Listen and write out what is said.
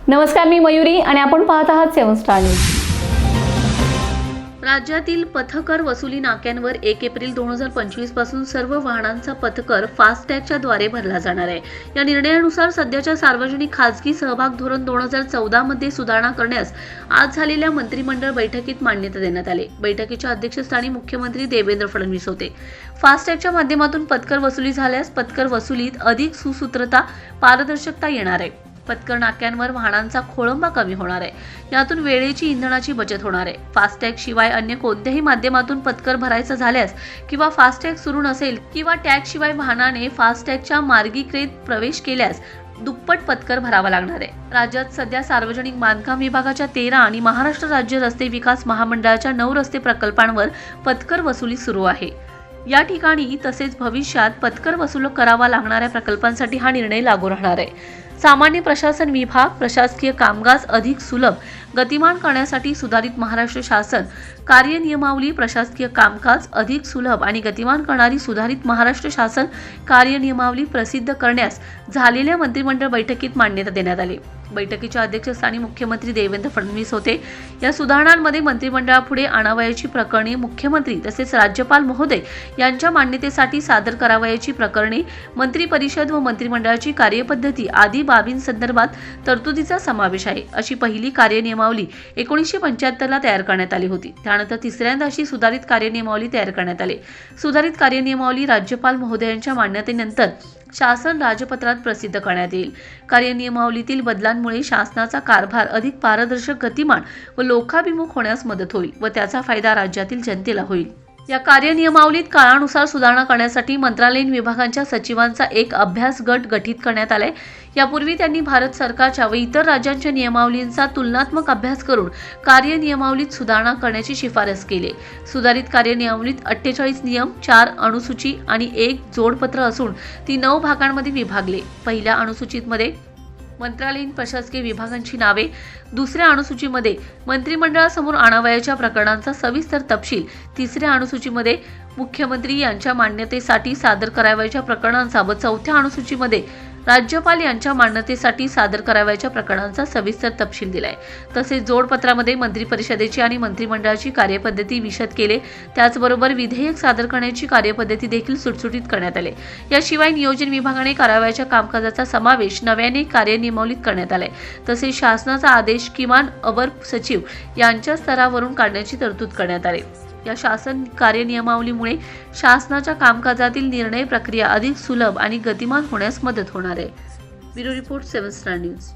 नमस्कार, मी मयुरी आणि आपण पाहत आहात 7 स्टार न्यूज. राज्यातील पथकर वसुली नाक्यांवर 1 एप्रिल 2025 पासून सर्व वाहनांचा पथकर फास्टॅगच्या द्वारे भरला जाणार आहे. या निर्णयानुसार सध्याच्या सार्वजनिक खासगी सहभाग धोरण 2014 मध्ये सुधारणा करण्यास आज झालेल्या मंत्रिमंडळ बैठकीत मान्यता देण्यात आली. बैठकीच्या अध्यक्षस्थानी मुख्यमंत्री देवेंद्र फडणवीस होते. फास्टॅगच्या माध्यमातून पथकर वसुली झाल्यास पथकर वसुलीत अधिक सुसूत्रता, पारदर्शकता येणार आहे. पथकर नाक्यांवर वाहनांचा खोळंबा कमी होणार आहे. यातून वेळेची, इंधनाची बचत होणार आहे. फास्टॅग शिवाय अन्य कोणत्याही माध्यमातून पथकर भरायचं झाल्यास किंवा फास्टॅग सुरू नसेल किंवा टॅग शिवाय वाहनाने फास्टॅगच्या मार्गिकेत प्रवेश केल्यास दुप्पट पथकर भरावा लागणार आहे. राज्यात सध्या सार्वजनिक बांधकाम विभागाच्या 13 आणि महाराष्ट्र राज्य रस्ते विकास महामंडळाच्या 9 रस्ते प्रकल्पांवर पथकर वसुली सुरू आहे. या ठिकाणी तसेच भविष्यात पथकर वसूल करावा लागणाऱ्या प्रकल्पांसाठी हा निर्णय लागू राहणार आहे. सामान्य प्रशासन विभाग, प्रशासकीय कामकाज अधिक सुलभ, गतिमान करण्यासाठी सुधारित महाराष्ट्र शासन कार्यनियमावली, प्रशासकीय कामकाज अधिक सुलभ आणि गतिमान करणारी सुधारित महाराष्ट्र शासन कार्यनियमावली प्रसिद्ध करण्यास झालेल्या मंत्रिमंडळ बैठकीत मान्यता देण्यात आली. बैठकीच्या अध्यक्षस्थानी मुख्यमंत्री देवेंद्र फडणवीस होते. या सुधारणांमध्ये मंत्रिमंडळापुढे आणावयाची प्रकरणे मुख्यमंत्री तसेच राज्यपाल महोदय यांच्या मान्यतेसाठी सादर करावयाची प्रकरणे, मंत्री परिषद व मंत्रिमंडळाची कार्यपद्धती आदी बाबींसंदर्भात तरतुदीचा समावेश आहे. अशी पहिली कार्यनियमावली 1975 ला तयार करण्यात आली होती. त्यानंतर तिसऱ्यांदा अशी सुधारित कार्यनियमावली तयार करण्यात आली. सुधारित कार्यनियमावली राज्यपाल महोदयांच्या मान्यतेनंतर शासन राजपत्रात प्रसिद्ध करण्यात येईल. कार्यनियमावलीतील बदलांमुळे शासनाचा कारभार अधिक पारदर्शक, गतिमान व लोकाभिमुख होण्यास मदत होईल व त्याचा फायदा राज्यातील जनतेला होईल. या कार्यनियमावलीत काळानुसार सुधारणा करण्यासाठी मंत्रालयीन विभागांच्या सचिवांचा एक अभ्यास गट गठीत करण्यात आलाय. यापूर्वी त्यांनी भारत सरकारच्या व इतर राज्यांच्या नियमावलींचा तुलनात्मक अभ्यास करून कार्यनियमावलीत सुधारणा करण्याची शिफारस केली. सुधारित कार्यनियमावलीत 48 नियम, 4 अनुसूची आणि 1 जोडपत्र असून ती 9 भागांमध्ये विभागले. पहिल्या अनुसूचीमध्ये मंत्रालयीन प्रशासकीय विभागांची नावे, दुसऱ्या अनुसूचीमध्ये मंत्रिमंडळासमोर आणावयाच्या प्रकरणांचा सविस्तर तपशील, तिसऱ्या अनुसूचीमध्ये मुख्यमंत्री यांच्या मान्यतेसाठी सादर करावयाच्या प्रकरणांचा व चौथ्या अनुसूचीमध्ये राज्यपाल यांच्या मान्यतेसाठी सादर करावयाच्या प्रकरणांचा सविस्तर तपशील दिलाय. तसेच जोडपत्रामध्ये मंत्री परिषदेची आणि मंत्रिमंडळाची कार्यपद्धती विशद केले. त्याचबरोबर विधेयक सादर करण्याची कार्यपद्धती देखील सुटसुटीत करण्यात आले. याशिवाय नियोजन विभागाने करावयाच्या कामकाजाचा समावेश नव्याने कार्यनियमावलीत करण्यात आलाय. तसेच शासनाचा आदेश किमान अवर सचिव यांच्या स्तरावरून काढण्याची तरतूद करण्यात आली. या शासन कार्यनियमावलीमुळे शासनाच्या कामकाजातील निर्णय प्रक्रिया अधिक सुलभ आणि गतिमान होण्यास मदत होणार आहे. Bureau report 7 star news.